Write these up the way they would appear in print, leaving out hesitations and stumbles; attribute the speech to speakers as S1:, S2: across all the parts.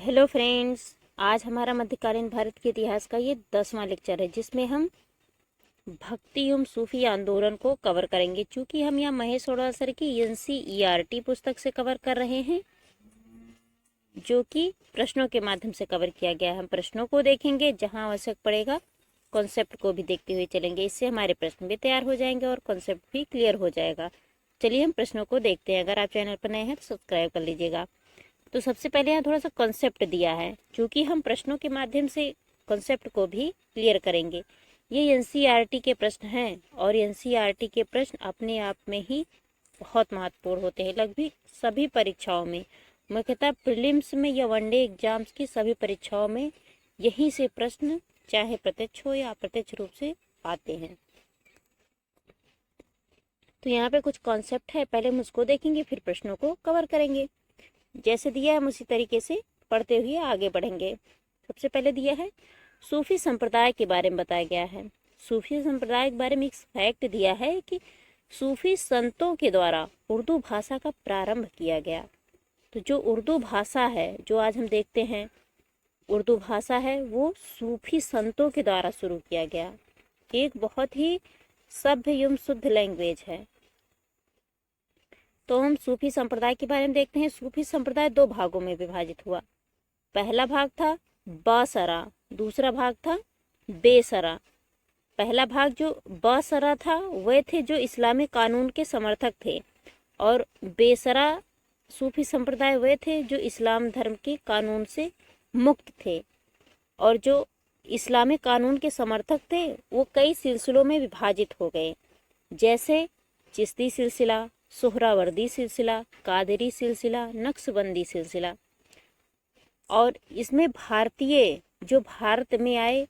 S1: Hello friends. आज हमारा मध्यकालीन भारत के इतिहास का ये 10वां लेक्चर है, जिसमें हम भक्ति एवं सूफी आंदोलन को कवर करेंगे। चूंकि हम यहाँ महेश ओडासर की एनसीईआरटी पुस्तक से कवर कर रहे हैं, जो कि प्रश्नों के माध्यम से कवर किया गया है। हम प्रश्नों को देखेंगे, जहाँ आवश्यक पड़ेगा कॉन्सेप्ट को भी देखते हुए चलेंगे। इससे हमारे प्रश्न भी तैयार हो जाएंगे और कॉन्सेप्ट भी क्लियर हो जाएगा। चलिए हम प्रश्नों को देखते हैं। अगर आप चैनल पर नए हैं तो सब्सक्राइब कर लीजिएगा। तो सबसे पहले यहाँ थोड़ा सा कॉन्सेप्ट दिया है, क्योंकि हम प्रश्नों के माध्यम से कॉन्सेप्ट को भी क्लियर करेंगे। ये एनसीईआरटी के प्रश्न हैं और एनसीईआरटी के प्रश्न अपने आप में ही बहुत महत्वपूर्ण होते हैं। लगभग सभी परीक्षाओं में, मुख्यतः प्रीलिम्स में या वनडे एग्जाम्स की सभी परीक्षाओं में यहीं से प्रश्न, चाहे प्रत्यक्ष हो या अप्रत्यक्ष रूप से, आते हैं। तो यहाँ पे कुछ कॉन्सेप्ट है, पहले हम उसको देखेंगे, फिर प्रश्नों को कवर करेंगे। जैसे दिया है हम उसी तरीके से पढ़ते हुए आगे बढ़ेंगे। सबसे पहले दिया है सूफी संप्रदाय के बारे में बताया गया है। सूफी संप्रदाय के बारे में एक फैक्ट दिया है कि सूफी संतों के द्वारा उर्दू भाषा का प्रारंभ किया गया। तो जो उर्दू भाषा है, जो आज हम देखते हैं उर्दू भाषा है, वो सूफी संतों के द्वारा शुरू किया गया। एक बहुत ही सभ्य एवं शुद्ध लैंग्वेज है। तो हम सूफी संप्रदाय के बारे में देखते हैं। सूफी संप्रदाय दो भागों में विभाजित हुआ। पहला भाग था बासरा, दूसरा भाग था बेसरा। पहला भाग जो बासरा था वे थे जो इस्लामी कानून के समर्थक थे, और बेसरा सूफी संप्रदाय वे थे जो इस्लाम धर्म के कानून से मुक्त थे। और जो इस्लामी कानून के समर्थक थे वो कई सिलसिलों में विभाजित हो गए, जैसे चिश्ती सिलसिला, सोहरावर्दी सिलसिला, कादरी सिलसिला, नक्शबंदी सिलसिला। और इसमें भारतीय जो भारत में आए,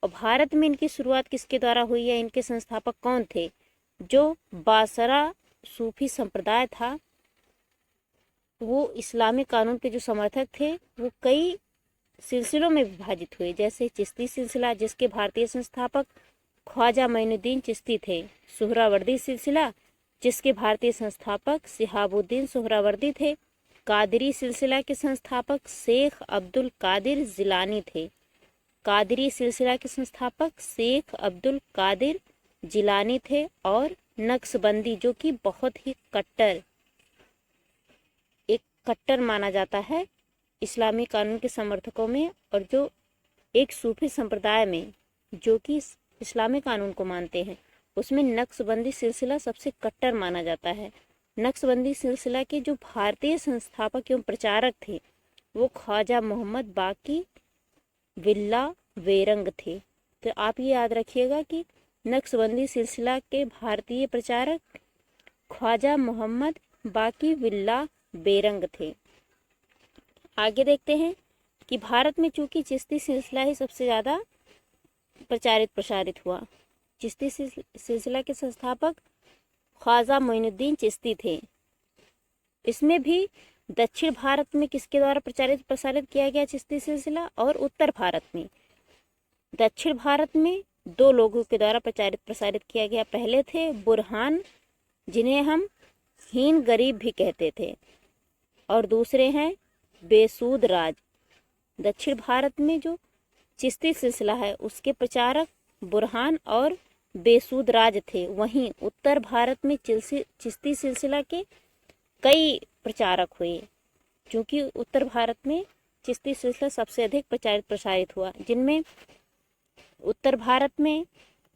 S1: और भारत में इनकी शुरुआत किसके द्वारा हुई है, इनके संस्थापक कौन थे? जो बासरा सूफी संप्रदाय था, वो इस्लामी कानून के जो समर्थक थे, वो कई सिलसिलों में विभाजित हुए, जैसे चिश्ती सिलसिला, जिसके भारतीय संस्थापक ख्वाजा मोइनुद्दीन चिश्ती थे। सोहरावर्दी सिलसिला, जिसके भारतीय संस्थापक शिहाबुद्दीन सोहरावर्दी थे। कादरी सिलसिला के संस्थापक शेख अब्दुल कादिर जिलानी थे। कादरी सिलसिला के संस्थापक शेख अब्दुल कादिर जिलानी थे। और नक्शबंदी, जो कि बहुत ही कट्टर माना जाता है इस्लामी कानून के समर्थकों में, और जो एक सूफी संप्रदाय में जो कि इस्लामी कानून को मानते हैं, उसमें नक्शबंदी सिलसिला सबसे कट्टर माना जाता है। नक्शबंदी सिलसिला के जो भारतीय संस्थापक एवं प्रचारक थे वो ख्वाजा मोहम्मद बाकी विल्ला वेरंग थे। तो आप ये याद रखिएगा कि नक्शबंदी सिलसिला के भारतीय प्रचारक ख्वाजा मोहम्मद बाकी विल्ला बेरंग थे। आगे देखते हैं कि भारत में चूंकि चिश्ती सिलसिला ही सबसे ज़्यादा प्रसारित हुआ। चिश्ती सिलसिला के संस्थापक ख्वाजा मोइनुद्दीन चिश्ती थे। इसमें भी दक्षिण भारत में किसके द्वारा प्रसारित किया गया चिश्ती सिलसिला, और उत्तर भारत में। दक्षिण भारत में दो लोगों के द्वारा प्रसारित किया गया। पहले थे बुरहान, जिन्हें हम हीन गरीब भी कहते थे, और दूसरे हैं बेसूद राज। दक्षिण भारत में जो चिश्ती सिलसिला है उसके प्रचारक बुरहान और बेसूद राज थे। वहीं उत्तर भारत में चिश्ती सिलसिला के कई प्रचारक हुए, क्योंकि उत्तर भारत में चिश्ती सिलसिला सबसे अधिक प्रसारित हुआ, जिनमें उत्तर भारत में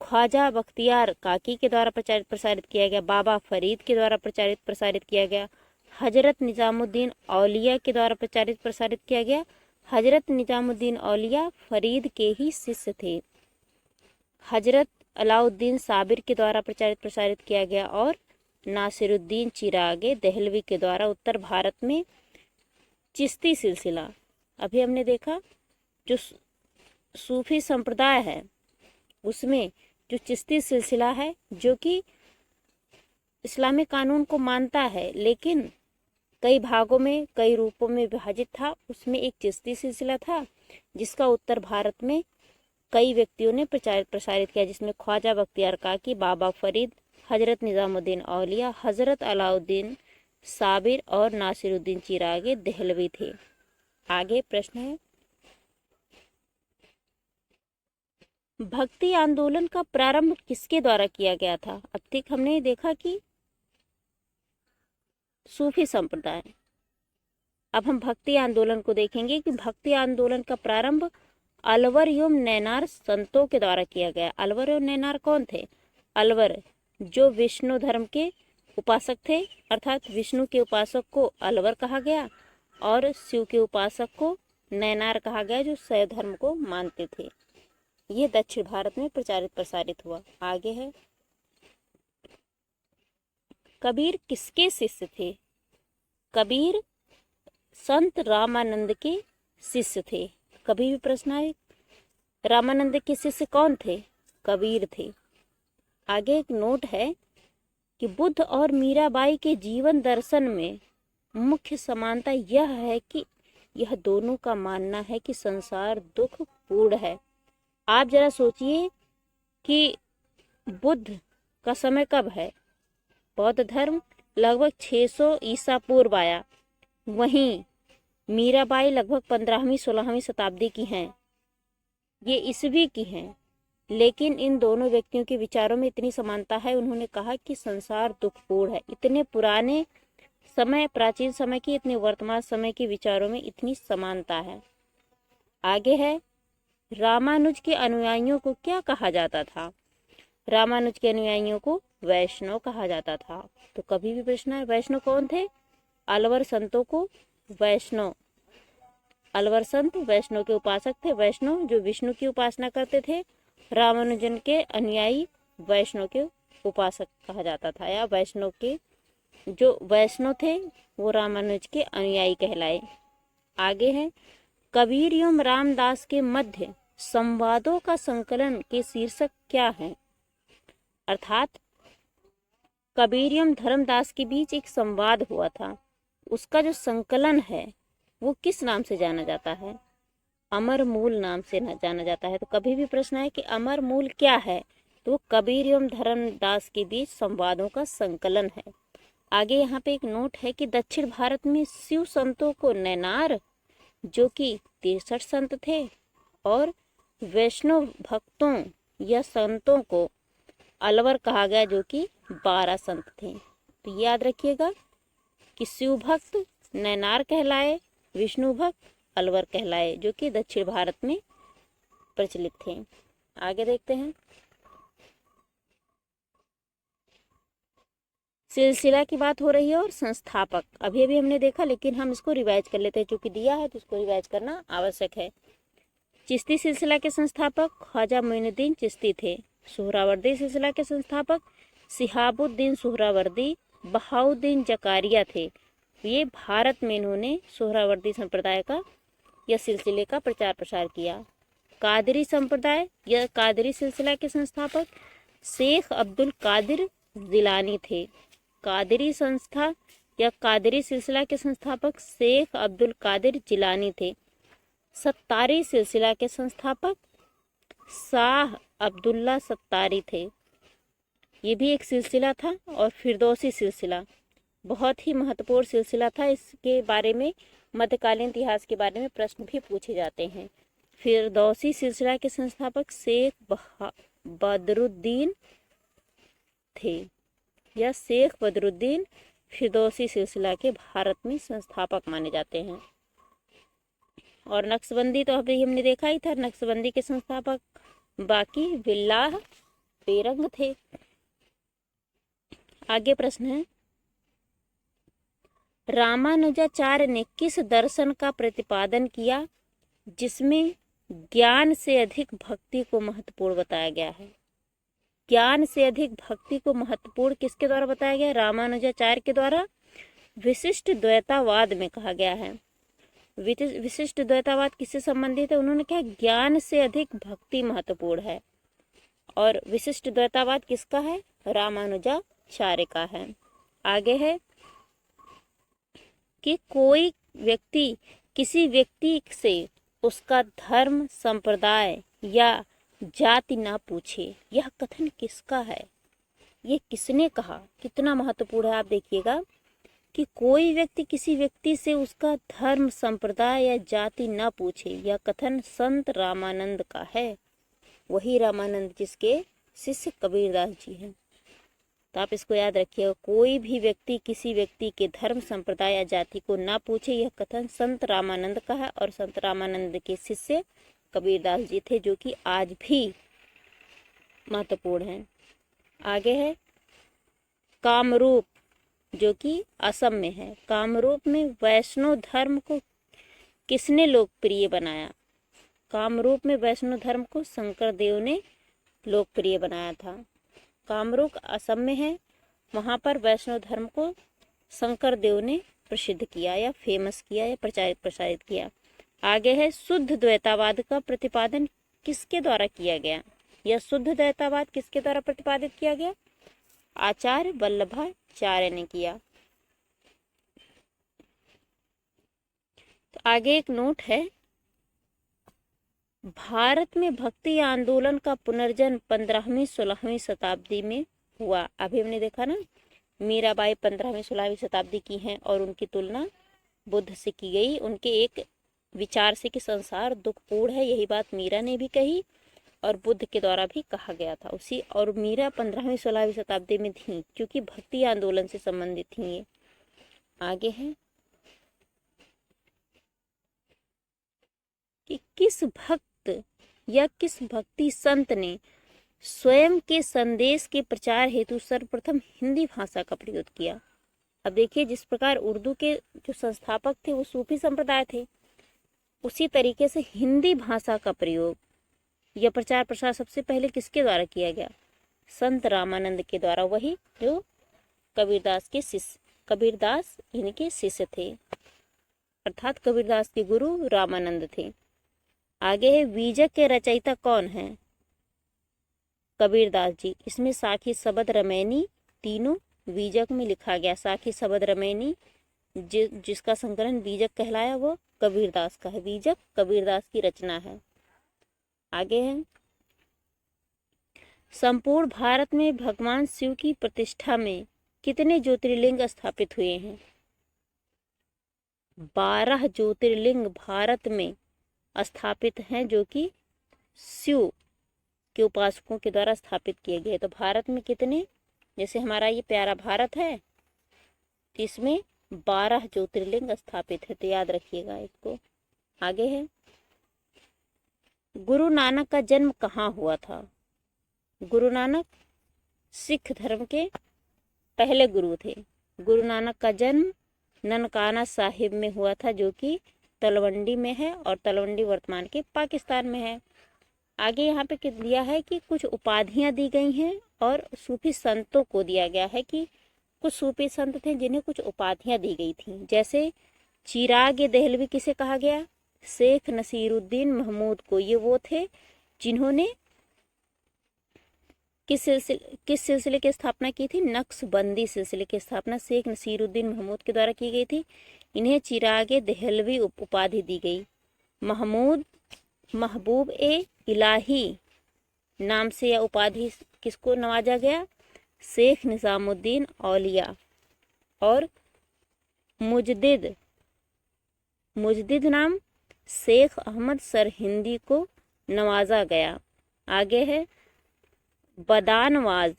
S1: ख्वाजा बख्तियार काकी के द्वारा प्रसारित किया गया, बाबा फरीद के द्वारा प्रसारित किया गया, हजरत निजामुद्दीन औलिया के द्वारा प्रसारित किया गया। हजरत निजामुद्दीन औलिया फरीद के ही शिष्य थे। हजरत अलाउद्दीन साबिर के द्वारा प्रसारित किया गया, और नासिरुद्दीन चिरागे दहलवी के द्वारा उत्तर भारत में चिश्ती सिलसिला। अभी हमने देखा जो सूफी संप्रदाय है उसमें जो चिश्ती सिलसिला है, जो कि इस्लामी कानून को मानता है लेकिन कई भागों में, कई रूपों में विभाजित था, उसमें एक चिश्ती सिलसिला था जिसका उत्तर भारत में कई व्यक्तियों ने प्रसारित किया, जिसमें ख्वाजा बख्तियार काकी, बाबा फरीद, हजरत निजामुद्दीन औलिया, हजरत अलाउद्दीन साबिर और नासिरुद्दीन चिरागे दहलवी थे। आगे प्रश्न है, भक्ति आंदोलन का प्रारंभ किसके द्वारा किया गया था? अब तक हमने देखा कि सूफी संप्रदाय। अब हम भक्ति आंदोलन को देखेंगे कि भक्ति आंदोलन का प्रारंभ अलवर एवं नैनार संतों के द्वारा किया गया। अलवर और नैनार कौन थे? अलवर जो विष्णु धर्म के उपासक थे, अर्थात विष्णु के उपासक को अलवर कहा गया, और शिव के उपासक को नैनार कहा गया, जो शैव धर्म को मानते थे। ये दक्षिण भारत में प्रचारित प्रसारित हुआ। आगे है, कबीर किसके शिष्य थे? कबीर संत रामानंद के शिष्य थे। कभी भी प्रश्न आए, रामानंद के शिष्य कौन थे? कबीर थे। आगे एक नोट है कि बुद्ध और मीराबाई के जीवन दर्शन में मुख्य समानता यह है कि यह दोनों का मानना है कि संसार दुख पूर्ण है। आप जरा सोचिए कि बुद्ध का समय कब है? बौद्ध धर्म लगभग 600 ईसा पूर्व आया। वहीं मीराबाई लगभग 15वीं-16वीं शताब्दी की हैं, ये ईसवी की हैं। लेकिन इन दोनों व्यक्तियों के विचारों में इतनी समानता है, उन्होंने कहा कि संसार दुखपूर्ण है। इतने पुराने समय, प्राचीन समय की, इतने वर्तमान समय के विचारों में इतनी समानता है। आगे है, रामानुज के अनुयायियों को क्या कहा जाता था? रामानुज के अनुयायियों को वैष्णव कहा जाता था। तो कभी भी प्रश्न है, वैष्णव कौन थे? अलवर संतों को वैष्णव, अलवर संत वैष्णव के उपासक थे। वैष्णव जो विष्णु की उपासना करते थे। रामानुजन के अनुयायी वैष्णव के उपासक कहा जाता था, या वैष्णव के जो वैष्णव थे वो रामानुज के अनुयायी कहलाए। आगे है, कबीर एवं रामदास के मध्य संवादों का संकलन के शीर्षक क्या है? अर्थात कबीर एवं धर्मदास के बीच एक संवाद हुआ था, उसका जो संकलन है वो किस नाम से जाना जाता है? अमर मूल नाम से जाना जाता है। तो कभी भी प्रश्न है कि अमर मूल क्या है? तो कबीर एवं धर्मदास के बीच संवादों का संकलन है। आगे यहाँ पे एक नोट है कि दक्षिण भारत में शिव संतों को नैनार जो कि 63 संत थे, और वैष्णव भक्तों या संतों को अलवर कहा गया जो कि 12 संत थे। तो याद रखिएगा कि शिव भक्त नैनार कहलाए, विष्णु भक्त अलवर कहलाए, जो कि दक्षिण भारत में प्रचलित थे। आगे देखते हैं, सिलसिला की बात हो रही है और संस्थापक अभी अभी हमने देखा, लेकिन हम इसको रिवाइज कर लेते हैं, क्योंकि दिया है तो इसको रिवाइज करना आवश्यक है। चिश्ती सिलसिला के संस्थापक ख्वाजा मोइनुद्दीन चिश्ती थे। सुहरावर्दी सिलसिला के संस्थापक शिहाबुद्दीन सुहरावर्दी बहाउद्दीन जकारिया थे। ये भारत में इन्होंने सुहरावर्दी संप्रदाय का या सिलसिले का प्रचार प्रसार किया। कादरी संप्रदाय या कादरी सिलसिला के संस्थापक शेख अब्दुल कादिर जिलानी थे। कादरी संस्था या कादरी सिलसिला के संस्थापक शेख अब्दुल कादिर जिलानी थे। सत्तारी सिलसिला के संस्थापक शाह अब्दुल्ला सत्तारी थे। ये भी एक सिलसिला था। और फिरदौसी सिलसिला बहुत ही महत्वपूर्ण सिलसिला था। इसके बारे में मध्यकालीन इतिहास के बारे में प्रश्न भी पूछे जाते हैं। फिरदौसी सिलसिला के संस्थापक शेख बदरुद्दीन थे, या शेख बदरुद्दीन फिरदौसी सिलसिला के भारत में संस्थापक माने जाते हैं। और नक्शबंदी तो अभी हमने देखा ही था, नक्शबंदी के संस्थापक बाकी बिल्लाह बेरंग थे। आगे प्रश्न है, रामानुजाचार्य ने किस दर्शन का प्रतिपादन किया जिसमें ज्ञान से अधिक भक्ति को महत्वपूर्ण बताया गया है? ज्ञान से अधिक भक्ति को महत्वपूर्ण किसके द्वारा बताया गया? रामानुजाचार्य के द्वारा विशिष्ट द्वैतावाद में कहा गया है। विशिष्ट द्वैतावाद किससे संबंधित है? उन्होंने कहा ज्ञान से अधिक भक्ति महत्वपूर्ण है। और विशिष्ट द्वैतावाद किसका है? रामानुजाचार्य का है। आगे है कि कोई व्यक्ति किसी व्यक्ति से उसका धर्म, संप्रदाय या जाति ना पूछे, यह कथन किसका है? ये किसने कहा? कितना महत्वपूर्ण है आप देखिएगा कि कोई व्यक्ति किसी व्यक्ति से उसका धर्म, संप्रदाय या जाति न पूछे, यह कथन संत रामानंद का है। वही रामानंद जिसके शिष्य कबीरदास जी हैं। तो आप इसको याद रखिएगा, कोई भी व्यक्ति किसी व्यक्ति के धर्म, संप्रदाय या जाति को ना पूछे, यह कथन संत रामानंद का है। और संत रामानंद के शिष्य कबीरदास जी थे, जो कि आज भी महत्वपूर्ण है। आगे है कामरूप, जो कि असम में है। कामरूप में वैष्णव धर्म को किसने लोकप्रिय बनाया? कामरूप में वैष्णव धर्म को शंकर देव ने लोकप्रिय बनाया था। कामरूप असम में है, वहाँ पर वैष्णव धर्म को शंकर देव ने प्रसिद्ध किया या फेमस किया या प्रसारित किया। आगे है शुद्ध द्वैतावाद का प्रतिपादन किसके द्वारा किया गया? यह शुद्ध द्वैतावाद किसके द्वारा प्रतिपादित किया गया? आचार्य वल्लभाचार्य ने किया। तो आगे एक नोट है, भारत में भक्ति आंदोलन का पुनर्जन्म 15वीं-16वीं शताब्दी में हुआ। अभी हमने देखा ना, मीराबाई 15वीं-16वीं शताब्दी की हैं और उनकी तुलना बुद्ध से की गई, उनके एक विचार से कि संसार दुखपूर्ण है। यही बात मीरा ने भी कही और बुद्ध के द्वारा भी कहा गया था उसी। और मीरा 15वीं-16वीं शताब्दी में थी, क्योंकि भक्ति आंदोलन से संबंधित थी ये। आगे है कि किस भक्त या किस भक्ति संत ने स्वयं के संदेश के प्रचार हेतु सर्वप्रथम हिंदी भाषा का प्रयोग किया? अब देखिए, जिस प्रकार उर्दू के जो संस्थापक थे वो सूफी संप्रदाय थे, उसी तरीके से हिंदी भाषा का प्रयोग यह प्रचार प्रसार सबसे पहले किसके द्वारा किया गया? संत रामानंद के द्वारा, वही जो कबीरदास के शिष्य, कबीरदास इनके शिष्य थे, अर्थात कबीरदास के गुरु रामानंद थे। आगे है बीजक के रचयिता कौन है? कबीरदास जी। इसमें साखी शबद रमैनी तीनों बीजक में लिखा गया। साखी शबद रमैनी जिसका संकलन बीजक कहलाया वो कबीरदास का है। बीजक कबीरदास की रचना है। आगे है संपूर्ण भारत में भगवान शिव की प्रतिष्ठा में कितने ज्योतिर्लिंग स्थापित हुए हैं? 12 ज्योतिर्लिंग भारत में स्थापित हैं, जो कि शिव के उपासकों के द्वारा स्थापित किए गए। तो भारत में कितने, जैसे हमारा ये प्यारा भारत है, इसमें 12 ज्योतिर्लिंग स्थापित है, तो याद रखिएगा इसको। आगे है गुरु नानक का जन्म कहाँ हुआ था? गुरु नानक सिख धर्म के पहले गुरु थे। गुरु नानक का जन्म ननकाना साहिब में हुआ था, जो कि तलवंडी में है, और तलवंडी वर्तमान के पाकिस्तान में है। आगे यहाँ पे दिया है कि कुछ उपाधियाँ दी गई हैं और सूफी संतों को दिया गया है कि कुछ सूफी संत थे जिन्हें कुछ उपाधियाँ दी गई थी। जैसे चिराग देहलवी किसे कहा गया? शेख नसीरुद्दीन महमूद को। ये वो थे जिन्होंने किस सिलसिले की स्थापना की थी? नक्शबंदी सिलसिले की स्थापना शेख नसीरुद्दीन महमूद के द्वारा की गई थी। इन्हें चिराग देहलवी उपाधि दी गई। महबूब ए इलाही नाम से यह उपाधि किसको नवाजा गया? शेख निजामुद्दीन औलिया। और मुजदिद नाम शेख अहमद सरहिंदी को नवाजा गया। आगे है बदानवाज,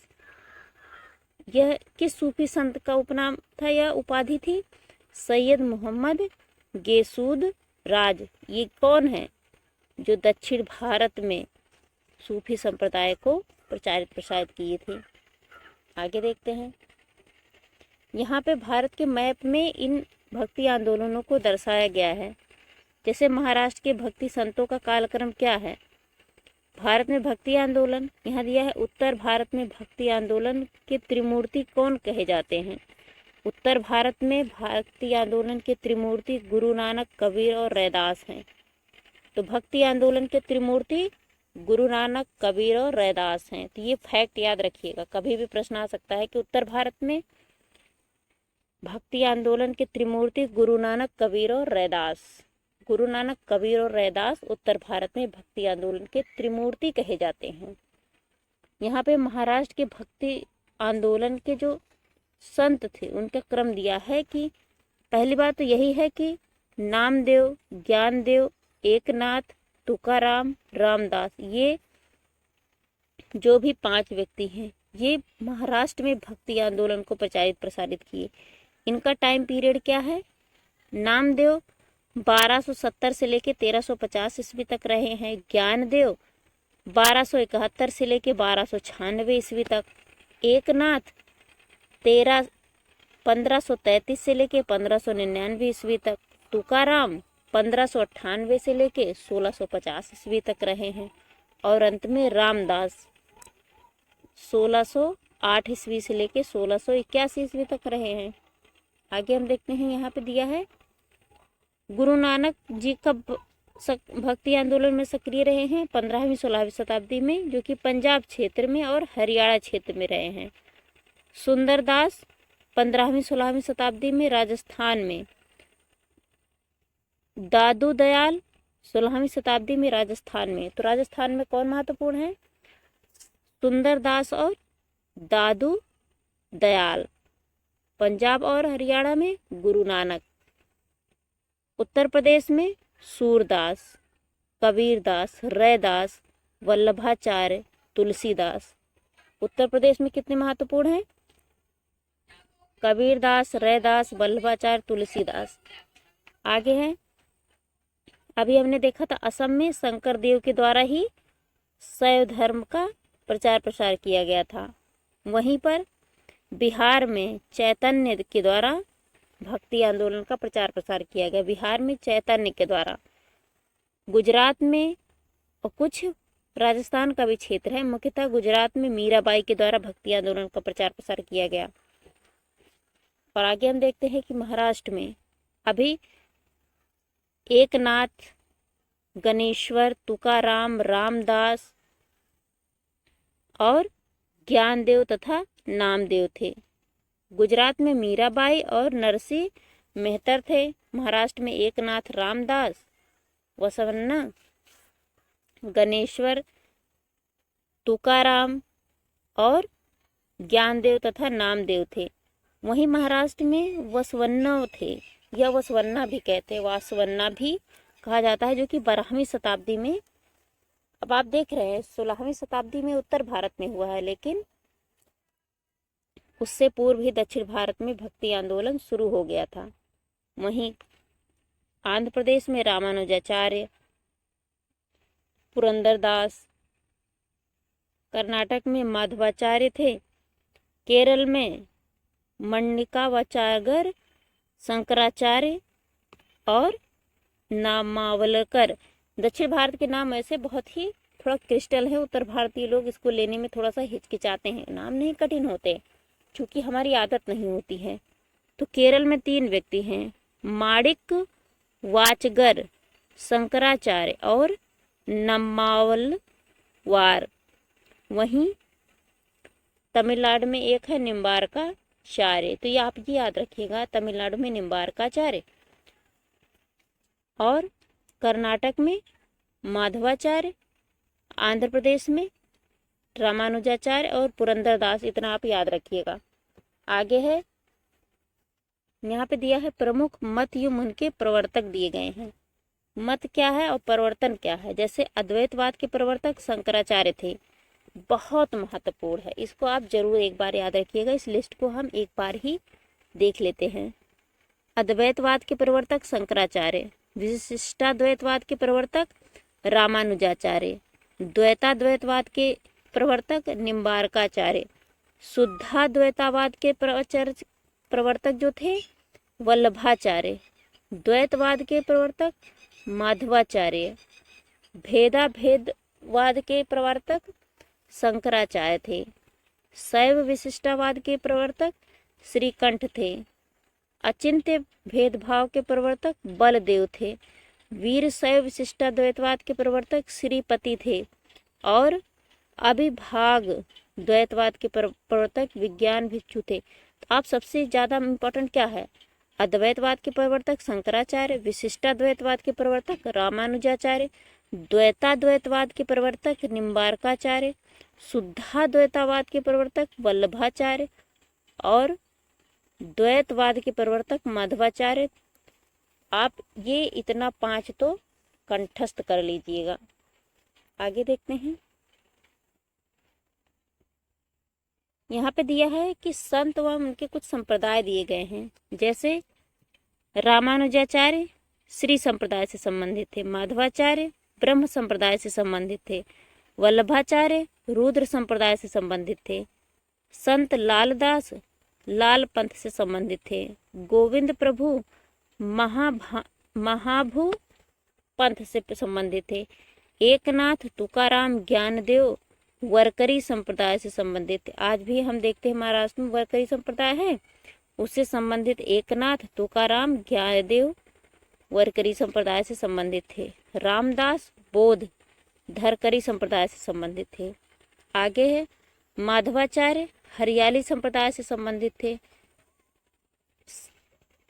S1: यह किस सूफी संत का उपनाम था? यह उपाधि थी सैयद मोहम्मद गेसूद राज। ये कौन है? जो दक्षिण भारत में सूफी संप्रदाय को प्रसारित किए थे। आगे देखते हैं, यहाँ पे भारत के मैप में इन भक्ति आंदोलनों को दर्शाया गया है। जैसे महाराष्ट्र के भक्ति संतों का कालक्रम क्या है? भारत में भक्ति आंदोलन यहाँ दिया है। उत्तर भारत में भक्ति आंदोलन के त्रिमूर्ति कौन कहे जाते हैं? उत्तर भारत में भक्ति आंदोलन के त्रिमूर्ति गुरु नानक, कबीर और रैदास हैं। तो भक्ति आंदोलन के त्रिमूर्ति गुरु नानक, कबीर और रैदास हैं। तो ये फैक्ट याद रखिएगा, कभी भी प्रश्न आ सकता है कि उत्तर भारत में भक्ति आंदोलन के त्रिमूर्ति गुरु नानक, कबीर और रैदास। गुरु नानक, कबीर और रैदास उत्तर भारत में भक्ति आंदोलन के त्रिमूर्ति कहे जाते हैं। यहाँ पे महाराष्ट्र के भक्ति आंदोलन के जो संत थे उनका क्रम दिया है कि पहली बात तो यही है कि नामदेव, ज्ञानदेव, एकनाथ, तुकाराम, रामदास, ये जो भी 5 व्यक्ति हैं ये महाराष्ट्र में भक्ति आंदोलन को प्रचारित प्रसारित किए। इनका टाइम पीरियड क्या है? नामदेव 1270 से लेके 1350 ईस्वी तक रहे हैं। ज्ञानदेव 1271 से लेके 1296 ईस्वी तक। एकनाथ 1533 से लेके 1599 ईस्वी तक। तुकाराम 1598 से लेके 1650 ईस्वी तक रहे हैं। और अंत में रामदास 1608 ईस्वी से लेके 1681 ईस्वी तक रहे हैं। आगे हम देखते हैं, यहाँ पे दिया है गुरु नानक जी कब भक्ति आंदोलन में सक्रिय रहे हैं? 15वीं 16वीं शताब्दी में, जो कि पंजाब क्षेत्र में और हरियाणा क्षेत्र में रहे हैं। सुंदरदास 15वीं 16वीं शताब्दी में राजस्थान में। दादू दयाल 16वीं शताब्दी में राजस्थान में। तो राजस्थान में कौन महत्वपूर्ण है? सुंदरदास और दादू दयाल। पंजाब और हरियाणा में गुरु नानक। उत्तर प्रदेश में सूरदास, कबीरदास, रैदास, वल्लभाचार्य, तुलसीदास। उत्तर प्रदेश में कितने महत्वपूर्ण हैं? कबीरदास, रैदास, वल्लभाचार्य, तुलसीदास। आगे है, अभी हमने देखा था असम में शंकर देव के द्वारा ही शैव धर्म का प्रचार प्रसार किया गया था। वहीं पर बिहार में चैतन्य के द्वारा भक्ति आंदोलन का प्रचार प्रसार किया गया। बिहार में चैतन्य के द्वारा। गुजरात में और कुछ राजस्थान का भी क्षेत्र है, मुख्यतः गुजरात में मीराबाई के द्वारा भक्ति आंदोलन का प्रचार प्रसार किया गया। और आगे हम देखते हैं कि महाराष्ट्र में अभी एकनाथ, गणेश्वर, तुकाराम, रामदास और ज्ञानदेव तथा नामदेव थे। गुजरात में मीराबाई और नरसिंह मेहतर थे। महाराष्ट्र में एकनाथ, रामदास, वसवन्ना, गणेश्वर, तुकाराम और ज्ञानदेव तथा नामदेव थे। वहीं महाराष्ट्र में वसवन्ना थे, या वसवन्ना भी कहते हैं, वासवन्ना भी कहा जाता है, जो कि 12वीं शताब्दी में, अब आप देख रहे हैं 16वीं शताब्दी में उत्तर भारत में हुआ है, लेकिन उससे पूर्व ही दक्षिण भारत में भक्ति आंदोलन शुरू हो गया था। वहीं आंध्र प्रदेश में रामानुजाचार्य, पुरंदरदास, कर्नाटक में माधवाचार्य थे, केरल में मणिकावाचार्य, शंकराचार्य और नामावलकर। दक्षिण भारत के नाम ऐसे बहुत ही थोड़ा क्रिस्टल है, उत्तर भारतीय लोग इसको लेने में थोड़ा सा हिचकिचाते हैं। नाम नहीं कठिन होते, क्योंकि हमारी आदत नहीं होती है। तो केरल में 3 व्यक्ति हैं, माणिक वाचगर, शंकराचार्य और नम्मावलवार। वहीं तमिलनाडु में एक है निम्बार्काचार्य। तो ये आप ये याद रखिएगा, तमिलनाडु में निम्बार्काचार्य और कर्नाटक में माधवाचार्य, आंध्र प्रदेश में रामानुजाचार्य और पुरंदरदास। इतना आप याद रखिएगा। आगे है, यहाँ पे दिया है प्रमुख मत युग उनके प्रवर्तक दिए गए हैं। मत क्या है और प्रवर्तन क्या है? जैसे अद्वैतवाद के प्रवर्तक शंकराचार्य थे, बहुत महत्वपूर्ण है, इसको आप जरूर एक बार याद रखिएगा। इस लिस्ट को हम एक बार ही देख लेते हैं। अद्वैतवाद के प्रवर्तक शंकराचार्य, विशिष्टाद्वैतवाद के प्रवर्तक रामानुजाचार्य, द्वैताद्वैतवाद के प्रवर्तक निम्बार्काचार्य, शुद्धाद्वैतवाद के प्रवर्तक जो थे वल्लभाचार्य, द्वैतवाद के प्रवर्तक माधवाचार्य, भेदाभेदवाद के प्रवर्तक शंकराचार्य थे, शैव विशिष्टावाद के प्रवर्तक श्रीकंठ थे, अचिंत्य भेदभाव के प्रवर्तक बलदेव थे, वीर शैव विशिष्टाद्वैतवाद के प्रवर्तक श्रीपति थे और अभिभाग द्वैतवाद के प्रवर्तक विज्ञान भिक्षु थे। तो आप सबसे ज़्यादा इम्पोर्टेंट क्या है? अद्वैतवाद के प्रवर्तक शंकराचार्य, विशिष्टाद्वैतवाद के प्रवर्तक रामानुजाचार्य, द्वैताद्वैतवाद के प्रवर्तक निम्बार्काचार्य, शुद्धाद्वैतवाद के प्रवर्तक वल्लभाचार्य और द्वैतवाद के प्रवर्तक माधवाचार्य। आप ये इतना 5 तो कंठस्थ कर लीजिएगा। आगे देखते हैं। यहाँ पे दिया है कि संत व उनके कुछ संप्रदाय दिए गए हैं, जैसे रामानुजाचार्य श्री संप्रदाय से संबंधित थे, माधवाचार्य ब्रह्म संप्रदाय से संबंधित थे, वल्लभाचार्य रुद्र संप्रदाय से संबंधित थे, संत लालदास लाल पंथ से संबंधित थे, गोविंद प्रभु महाभू पंथ से संबंधित थे, एकनाथ तुकाराम ज्ञानदेव वरकरी संप्रदाय से संबंधित थे। आज भी हम देखते हैं महाराष्ट्र में वरकरी संप्रदाय है, उससे संबंधित एकनाथ तुकाराम ज्ञानदेव वरकरी संप्रदाय से संबंधित थे। रामदास बौद्ध धरकरी संप्रदाय से संबंधित थे। आगे है माधवाचार्य हरियाली संप्रदाय से संबंधित थे।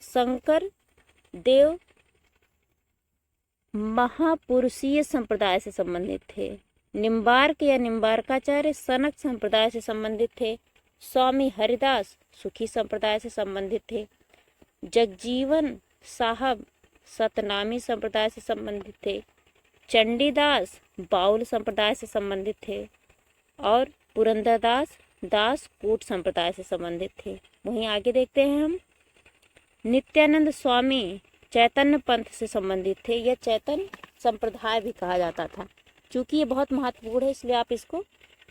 S1: शंकर देव महापुरुषीय संप्रदाय से संबंधित थे। निम्बार्क या निम्बार्काचार्य सनक संप्रदाय से संबंधित थे। स्वामी हरिदास सुखी संप्रदाय से संबंधित थे। जगजीवन साहब सतनामी संप्रदाय से संबंधित थे। चंडीदास बाउल संप्रदाय से संबंधित थे और पुरंदरदास दास कूट संप्रदाय से संबंधित थे। वहीं आगे देखते हैं हम, नित्यानंद स्वामी चैतन्य पंथ से संबंधित थे। यह चैतन्य संप्रदाय भी कहा जाता था। चूंकि ये बहुत महत्वपूर्ण है इसलिए आप इसको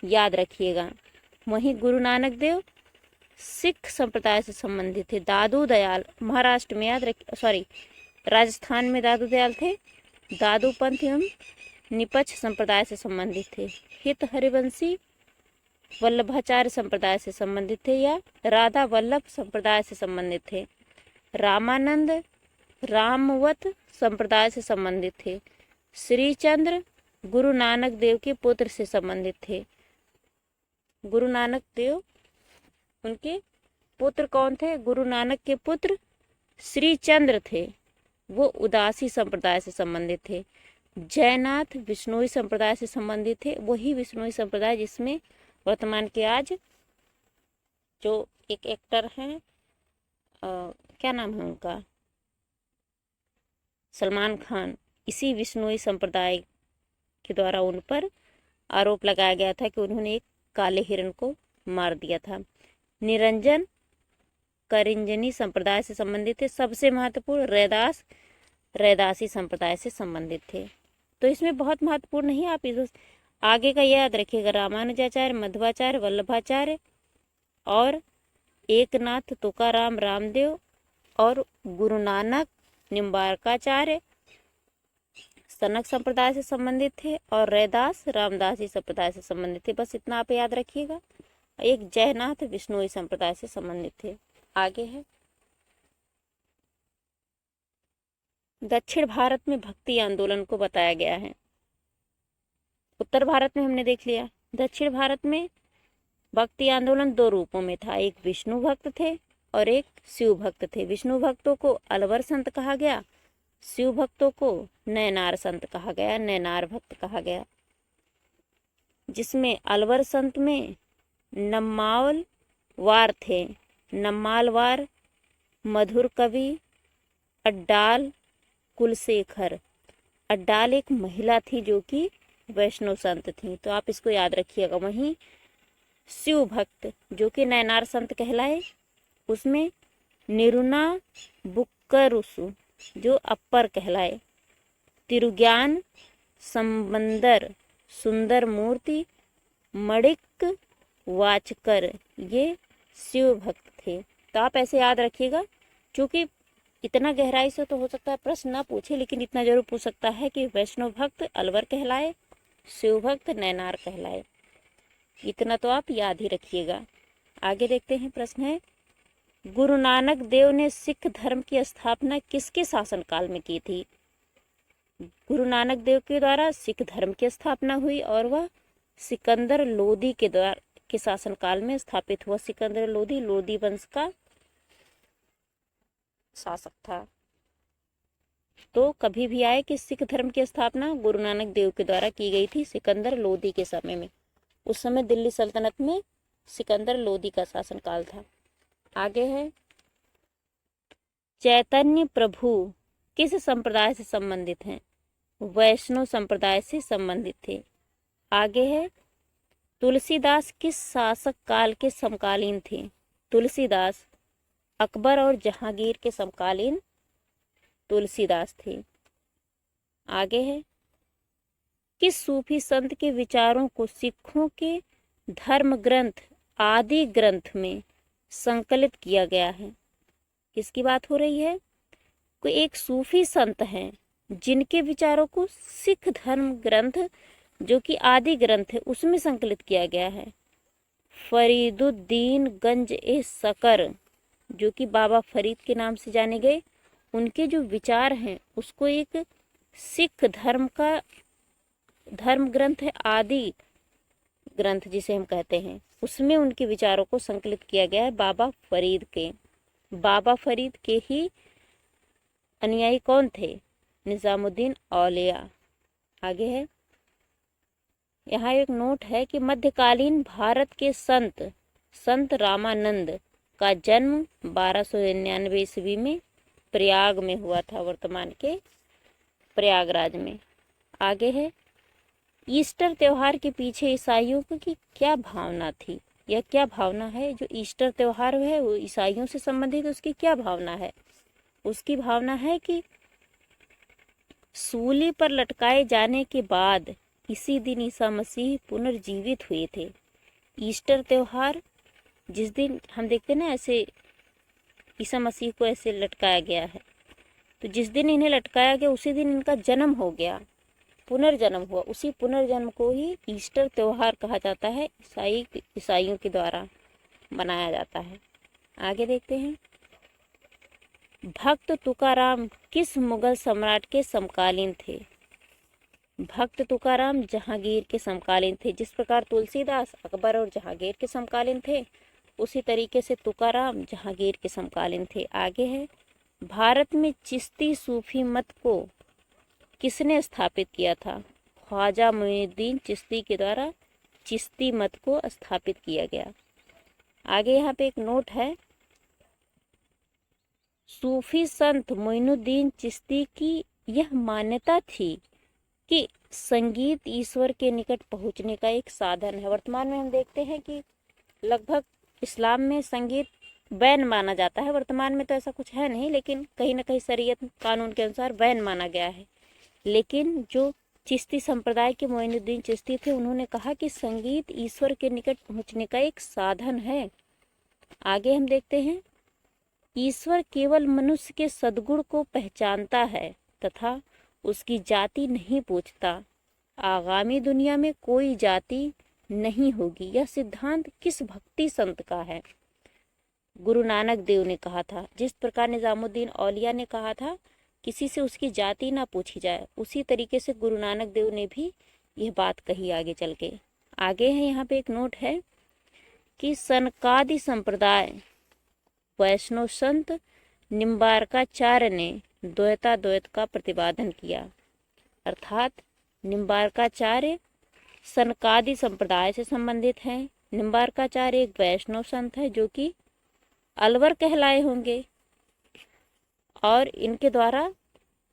S1: याद रखिएगा। वहीं गुरु नानक देव सिख संप्रदाय से संबंधित थे। दादू दयाल महाराष्ट्र में राजस्थान में दादू दयाल थे। दादू पंथ एवं निपक्ष संप्रदाय से संबंधित थे। हित हरिवंशी वल्लभाचार्य संप्रदाय से संबंधित थे या राधा वल्लभ संप्रदाय से संबंधित थे। रामानंद रामवत संप्रदाय से संबंधित थे। श्रीचंद्र गुरु नानक देव के पुत्र से संबंधित थे। गुरु नानक देव उनके पुत्र कौन थे? गुरु नानक के पुत्र श्रीचंद्र थे, वो उदासी संप्रदाय से संबंधित थे। जयनाथ विष्णुई संप्रदाय से संबंधित थे, वही विष्णुई संप्रदाय जिसमें वर्तमान के आज जो एक एक्टर हैं, क्या नाम है उनका, सलमान खान, इसी विष्णुई संप्रदाय के द्वारा उन पर आरोप लगाया गया था कि उन्होंने एक काले हिरण को मार दिया था। निरंजन करिंजनी संप्रदाय से संबंधित थे। सबसे महत्वपूर्ण रैदास रैदासी संप्रदाय से संबंधित थे। तो इसमें बहुत महत्वपूर्ण नहीं, आप इस आगे का याद रखिएगा। रामानुजाचार्य मध्वाचार्य वल्लभाचार्य और एकनाथ तुकाराम रामदेव और गुरु नानक निम्बार्काचार्य सनक संप्रदाय से संबंधित थे और रैदास रामदासी संप्रदाय से संबंधित थे। बस इतना आप याद रखिएगा। एक जयनाथ विष्णुई संप्रदाय से संबंधित थे। आगे है दक्षिण भारत में भक्ति आंदोलन को बताया गया है। उत्तर भारत में हमने देख लिया। दक्षिण भारत में भक्ति आंदोलन 2 रूपों में था। एक विष्णु भक्त थे और एक शिव भक्त थे। विष्णु भक्तों को अलवर संत कहा गया, शिव भक्तों को नैनार संत कहा गया, नैनार भक्त कहा गया। जिसमें अलवर संत में नम्माल वार थे। नम्माल वार मधुर कवि अड्डाल कुलशेखर। अड्डाल एक महिला थी जो कि वैष्णव संत थी, तो आप इसको याद रखिएगा। वहीं शिव भक्त जो कि नैनार संत कहलाए, उसमें निरुना बुक्करुसु जो अप्पर कहलाए। तिरुज्ञान संबंदर सुंदर मूर्ति मणिक वाचकर ये शिव भक्त थे। तो आप ऐसे याद रखिएगा। चूंकि इतना गहराई से तो हो सकता है प्रश्न ना पूछे, लेकिन इतना जरूर पूछ सकता है कि वैष्णव भक्त अलवर कहलाए, शिव भक्त नैनार कहलाए। इतना तो आप याद ही रखिएगा। आगे देखते हैं। प्रश्न है, गुरु नानक देव ने सिख धर्म की स्थापना किसके शासनकाल में की थी? गुरु नानक देव के द्वारा सिख धर्म की स्थापना हुई और वह सिकंदर लोदी के शासनकाल में स्थापित हुआ। सिकंदर लोदी लोदी वंश का शासक था। तो कभी भी आए कि सिख धर्म की स्थापना गुरु नानक देव के द्वारा की गई थी सिकंदर लोदी के समय में। उस समय दिल्ली सल्तनत में सिकंदर लोदी का शासनकाल था। आगे है चैतन्य प्रभु किस संप्रदाय से संबंधित हैं? वैष्णव संप्रदाय से संबंधित थे। आगे है, तुलसीदास किस शासक काल के समकालीन थे? तुलसीदास अकबर और जहांगीर के समकालीन तुलसीदास थे। आगे है, किस सूफी संत के विचारों को सिखों के धर्म ग्रंथ आदि ग्रंथ में संकलित किया गया है? किसकी बात हो रही है? कोई एक सूफी संत हैं जिनके विचारों को सिख धर्म ग्रंथ जो कि आदि ग्रंथ है उसमें संकलित किया गया है। फरीदुद्दीन गंज ए सकर जो कि बाबा फरीद के नाम से जाने गए, उनके जो विचार हैं उसको एक सिख धर्म का धर्म ग्रंथ है आदि ग्रंथ जिसे हम कहते हैं, उसमें उनके विचारों को संकलित किया गया है बाबा फरीद के। बाबा फरीद के ही अनुयायी कौन थे? निजामुद्दीन औलिया। आगे है, यहाँ एक नोट है कि मध्यकालीन भारत के संत रामानंद का जन्म 1299 ईस्वी में प्रयाग में हुआ था, वर्तमान के प्रयागराज में। आगे है, ईस्टर त्योहार के पीछे ईसाइयों की क्या भावना थी? यह क्या भावना है? जो ईस्टर त्योहार है वो ईसाइयों से संबंधित, उसकी क्या भावना है? उसकी भावना है कि सूली पर लटकाए जाने के बाद इसी दिन ईसा मसीह पुनर्जीवित हुए थे। ईस्टर त्योहार जिस दिन हम देखते ना ऐसे ईसा मसीह को ऐसे लटकाया गया है, तो जिस दिन इन्हें लटकाया गया उसी दिन इनका जन्म हो गया, पुनर्जन्म हुआ। उसी पुनर्जन्म को ही ईस्टर त्योहार कहा जाता है, ईसाइयों के द्वारा मनाया जाता है। आगे देखते हैं, भक्त तुकाराम किस मुगल सम्राट के समकालीन थे? भक्त तुकाराम जहांगीर के समकालीन थे। जिस प्रकार तुलसीदास अकबर और जहांगीर के समकालीन थे, उसी तरीके से तुकाराम जहांगीर के समकालीन थे। आगे है, भारत में चिश्ती सूफी मत को किसने स्थापित किया था? ख्वाजा मुइनुद्दीन चिश्ती के द्वारा चिश्ती मत को स्थापित किया गया। आगे यहाँ पे एक नोट है, सूफी संत मुइनुद्दीन चिश्ती की यह मान्यता थी कि संगीत ईश्वर के निकट पहुंचने का एक साधन है। वर्तमान में हम देखते हैं कि लगभग इस्लाम में संगीत बैन माना जाता है। वर्तमान में तो ऐसा कुछ है नहीं, लेकिन कहीं ना कहीं शरीयत कानून के अनुसार बैन माना गया है। लेकिन जो चिश्ती संप्रदाय के मोइनुद्दीन चिश्ती थे, उन्होंने कहा कि संगीत ईश्वर के निकट पहुंचने का एक साधन है। आगे हम देखते हैं, ईश्वर केवल मनुष्य के सद्गुण को पहचानता है तथा उसकी जाति नहीं पूछता। आगामी दुनिया में कोई जाति नहीं होगी। यह सिद्धांत किस भक्ति संत का है? गुरु नानक देव ने कहा था। जिस प्रकार निजामुद्दीन औलिया ने कहा था किसी से उसकी जाति ना पूछी जाए, उसी तरीके से गुरु नानक देव ने भी यह बात कही आगे चल के। आगे है, यहाँ पे एक नोट है कि सनकादि संप्रदाय वैष्णव संत निम्बार्काचार्य ने द्वैताद्वैत का प्रतिपादन किया। अर्थात निम्बार्काचार्य सनकादि संप्रदाय से संबंधित हैं। निम्बार्काचार्य एक वैष्णव संत है जो कि अलवर कहलाए होंगे, और इनके द्वारा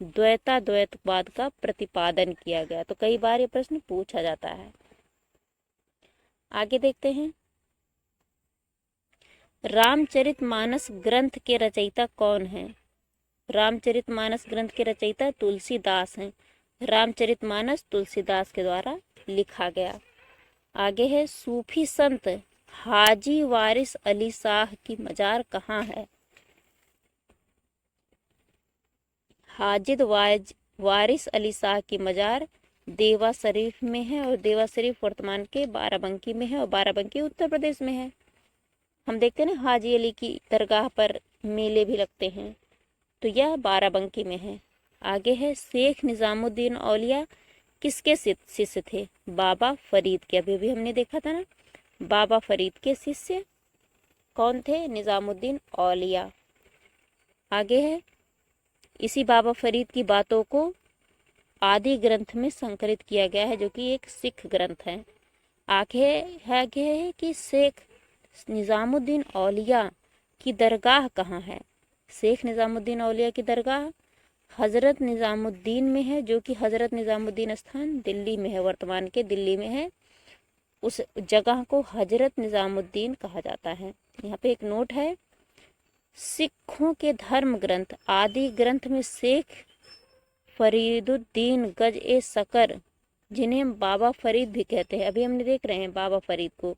S1: द्वैताद्वैतवाद का प्रतिपादन किया गया। तो कई बार ये प्रश्न पूछा जाता है। आगे देखते हैं, रामचरितमानस ग्रंथ के रचयिता कौन हैं? रामचरितमानस ग्रंथ के रचयिता तुलसीदास हैं। रामचरितमानस तुलसीदास के द्वारा लिखा गया। आगे है, सूफी संत हाजी वारिस अली शाह की मजार कहाँ है? हाजिद वारिस अली शाह की मजार देवा शरीफ में है, और देवा शरीफ वर्तमान के बाराबंकी में है, और बाराबंकी उत्तर प्रदेश में है। हम देखते हैं ना हाजी अली की दरगाह पर मेले भी लगते हैं, तो यह बाराबंकी में है। आगे है, शेख निजामुद्दीन औलिया किसके शिष्य थे? बाबा फरीद के। अभी भी हमने देखा था ना, बाबा फरीद के शिष्य कौन थे? निजामुद्दीन औलिया। आगे है, इसी बाबा फरीद की बातों को आदि ग्रंथ में संकलित किया गया है, जो कि एक सिख ग्रंथ है। आगे है कि शेख निजामुद्दीन औलिया की दरगाह कहाँ है? शेख निज़ामुद्दीन औलिया की दरगाह हज़रत निज़ामुद्दीन में है, जो कि हज़रत निज़ामुद्दीन स्थान दिल्ली में है, वर्तमान के दिल्ली में है। उस जगह को हज़रत निज़ामुद्दीन कहा जाता है। यहाँ पे एक नोट है, सिखों के धर्म ग्रंथ आदि ग्रंथ में शेख फरीदुद्दीन गज ए सकर, जिन्हें हम बाबा फरीद भी कहते हैं, अभी हमने देख रहे हैं बाबा फरीद को,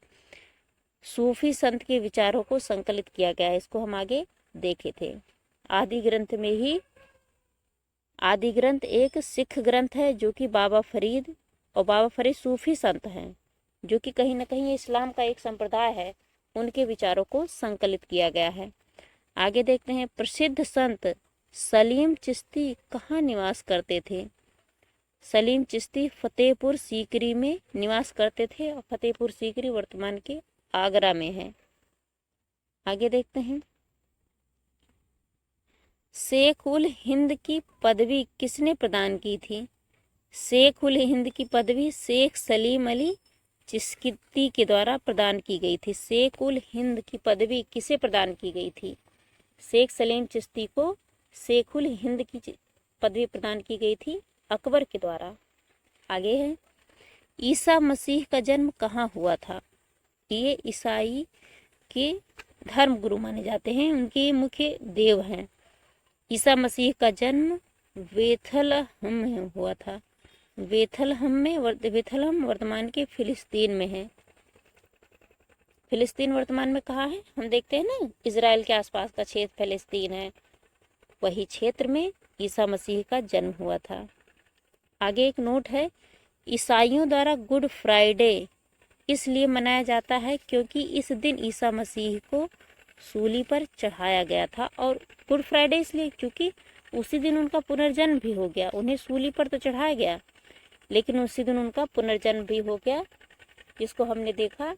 S1: सूफी संत के विचारों को संकलित किया गया है। इसको हम आगे देखे थे। आदि ग्रंथ में ही आदि ग्रंथ एक सिख ग्रंथ है, जो कि बाबा फरीद, और बाबा फरीद सूफी संत हैं, जो कि कहीं ना कहीं इस्लाम का एक संप्रदाय है, उनके विचारों को संकलित किया गया है। आगे देखते हैं, प्रसिद्ध संत सलीम चिश्ती कहाँ निवास करते थे? सलीम चिश्ती फतेहपुर सीकरी में निवास करते थे, और फतेहपुर सीकरी वर्तमान के आगरा में है। आगे देखते हैं, शेख उल हिंद की पदवी किसने प्रदान की थी? शेख उल हिंद की पदवी शेख सलीम अली चिश्ती के द्वारा प्रदान की गई थी। शेख उल हिंद की पदवी किसे प्रदान की गई थी? शेख सलीम चिश्ती को शेख उल हिंद की पदवी प्रदान की गई थी अकबर के द्वारा। आगे है, ईसा मसीह का जन्म कहाँ हुआ था? ये ईसाई के धर्म गुरु माने जाते हैं, उनके मुख्य देव हैं। ईसा मसीह का जन्म बेथलहम में हुआ था। बेथलहम वर्तमान के फिलिस्तीन में है। फिलिस्तीन वर्तमान में कहाँ है? हम देखते हैं ना, इजराइल के आसपास का क्षेत्र फिलिस्तीन है, वही क्षेत्र में ईसा मसीह का जन्म हुआ था। आगे एक नोट है, ईसाइयों द्वारा गुड फ्राइडे इसलिए मनाया जाता है क्योंकि इस दिन ईसा मसीह को सूली पर चढ़ाया गया था। और गुड फ्राइडे इसलिए क्योंकि उसी दिन उनका पुनर्जन्म भी हो गया। उन्हें सूली पर तो चढ़ाया गया, लेकिन उसी दिन उनका पुनर्जन्म भी हो गया, जिसको हमने देखा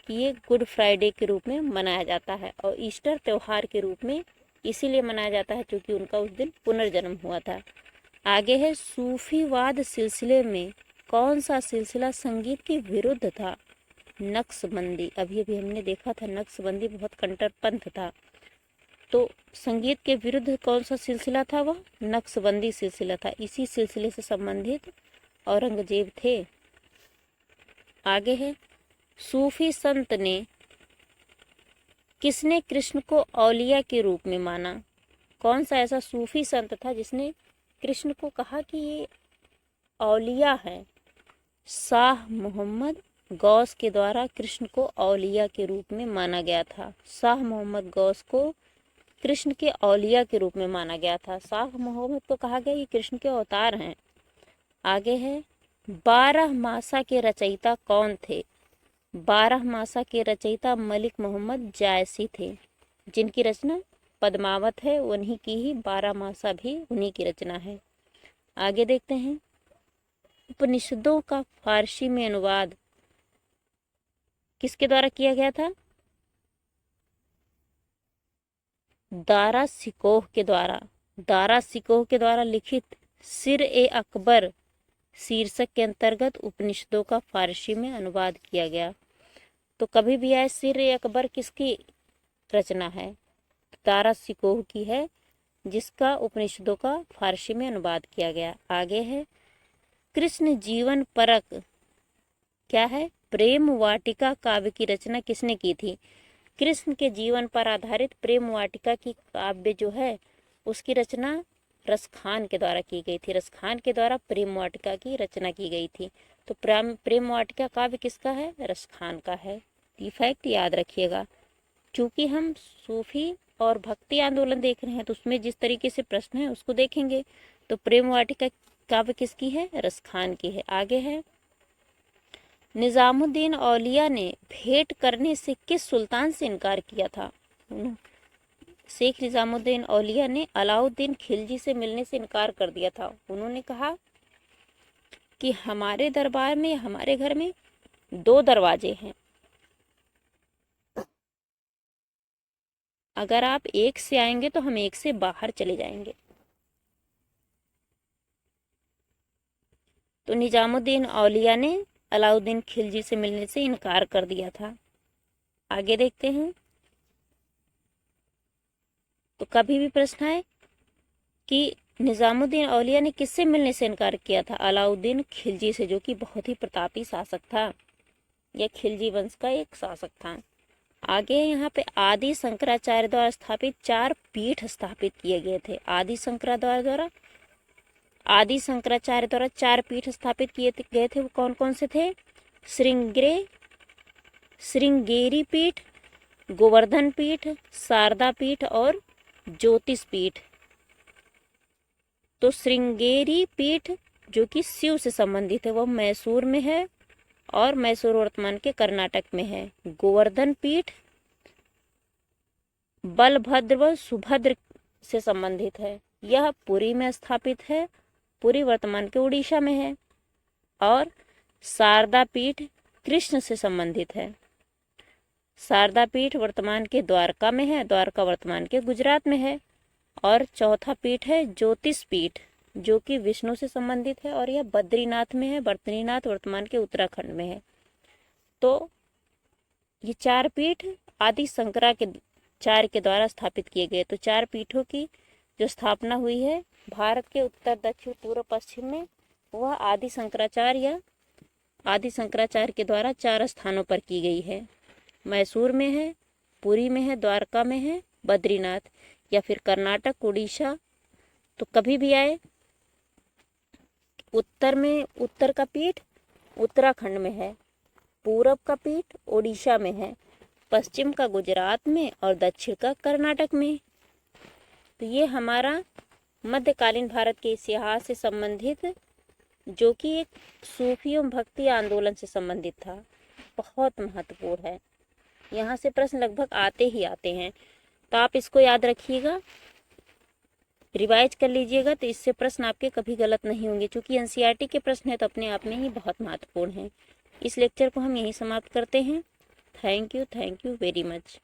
S1: कि ये गुड फ्राइडे के रूप में मनाया जाता है। और ईस्टर त्यौहार के रूप में इसीलिए मनाया जाता है क्योंकि उनका उस दिन पुनर्जन्म हुआ था। आगे है, सूफीवाद सिलसिले में कौन सा सिलसिला संगीत के विरुद्ध था? नक्शबंदी। अभी अभी हमने देखा था, नक्शबंदी बहुत कट्टरपंथ था, तो संगीत के विरुद्ध कौन सा सिलसिला था? वह नक्शबंदी सिलसिला था। इसी सिलसिले से संबंधित औरंगजेब थे। आगे है, सूफी संत ने किसने कृष्ण को औलिया के रूप में माना? कौन सा ऐसा सूफी संत था जिसने कृष्ण को कहा कि ये औलिया है? शाह मोहम्मद गौस के द्वारा कृष्ण को औलिया के रूप में माना गया था। शाह मोहम्मद गौस को कृष्ण के औलिया के रूप में माना गया था। शाह मोहम्मद को कहा गया ये कृष्ण के अवतार हैं। आगे है, 12 मासा के रचयिता कौन थे? 12 मासा के रचयिता मलिक मोहम्मद जायसी थे, जिनकी रचना पद्मावत है। उन्हीं की ही 12 मासा भी उन्हीं की रचना है। आगे देखते हैं, उपनिषदों का फारसी में अनुवाद किसके द्वारा किया गया था? दारा सिकोह के द्वारा। दारा सिकोह के द्वारा लिखित सिर ए अकबर शीर्षक के अंतर्गत उपनिषदों का फारसी में अनुवाद किया गया। तो कभी भी आए, सिर ए अकबर किसकी रचना है? दारा सिकोह की है, जिसका उपनिषदों का फारसी में अनुवाद किया गया। आगे है, कृष्ण जीवन परक क्या है? प्रेम वाटिका काव्य की रचना किसने की थी? कृष्ण के जीवन पर आधारित प्रेम वाटिका की काव्य जो है, उसकी रचना रसखान के द्वारा की गई थी। रसखान के द्वारा प्रेम वाटिका की रचना की गई थी। तो प्रेम वाटिका काव्य किसका है? रसखान का है। ये फैक्ट याद रखिएगा। चूंकि हम सूफी और भक्ति आंदोलन देख रहे हैं, तो उसमें जिस तरीके से प्रश्न है उसको देखेंगे। तो प्रेम वाटिका काव्य किसकी है? रसखान की है। आगे है, निजामुद्दीन औलिया ने भेंट करने से किस सुल्तान से इनकार किया था? शेख निजामुद्दीन औलिया ने अलाउद्दीन खिलजी से मिलने से इनकार कर दिया था। उन्होंने कहा कि हमारे दरबार में, हमारे घर में 2 दरवाजे हैं, अगर आप एक से आएंगे तो हम एक से बाहर चले जाएंगे। तो निजामुद्दीन औलिया ने अलाउद्दीन खिलजी से मिलने से इनकार कर दिया था। आगे देखते हैं, तो कभी भी प्रश्न आए कि निजामुद्दीन औलिया ने किससे मिलने से इनकार किया था? अलाउद्दीन खिलजी से, जो कि बहुत ही प्रतापी शासक था। यह खिलजी वंश का एक शासक था। आगे यहाँ पे आदि शंकराचार्य द्वारा स्थापित 4 पीठ स्थापित किए गए थे। आदि शंकराचार्य द्वारा 4 पीठ स्थापित किए गए थे। वो कौन कौन से थे? श्रृंगेरी पीठ, गोवर्धन पीठ, शारदा पीठ और ज्योतिष पीठ। तो श्रृंगेरी पीठ जो कि शिव से संबंधित है, वो मैसूर में है और मैसूर वर्तमान के कर्नाटक में है। गोवर्धन पीठ बलभद्र व सुभद्र से संबंधित है, यह पुरी में स्थापित है, पुरी वर्तमान के उड़ीसा में है। और शारदा पीठ कृष्ण से संबंधित है। शारदा पीठ वर्तमान के द्वारका में है, द्वारका वर्तमान के गुजरात में है। और चौथा पीठ है ज्योतिष पीठ, जो कि विष्णु से संबंधित है और यह बद्रीनाथ में है। बद्रीनाथ वर्तमान के उत्तराखंड में है। तो ये 4 पीठ आदि शंकराचार्य के द्वारा स्थापित किए गए। तो 4 पीठों की जो स्थापना हुई है भारत के उत्तर, दक्षिण, पूर्व, पश्चिम में, वह आदि शंकराचार्य के द्वारा 4 स्थानों पर की गई है। मैसूर में है, पुरी में है, द्वारका में है, बद्रीनाथ, या फिर कर्नाटक, उड़ीसा। तो कभी भी आए, उत्तर का पीठ उत्तराखंड में है, पूरब का पीठ उड़ीसा में है, पश्चिम का गुजरात में और दक्षिण का कर्नाटक में। तो ये हमारा मध्यकालीन भारत के इतिहास से संबंधित, जो कि एक सूफी एवं भक्ति आंदोलन से संबंधित था, बहुत महत्वपूर्ण है। यहाँ से प्रश्न लगभग आते ही आते हैं, तो आप इसको याद रखिएगा, रिवाइज कर लीजिएगा, तो इससे प्रश्न आपके कभी गलत नहीं होंगे। क्योंकि एनसीईआरटी के प्रश्न है तो अपने आप में ही बहुत महत्वपूर्ण है। इस लेक्चर को हम यहीं समाप्त करते हैं। Thank you very much.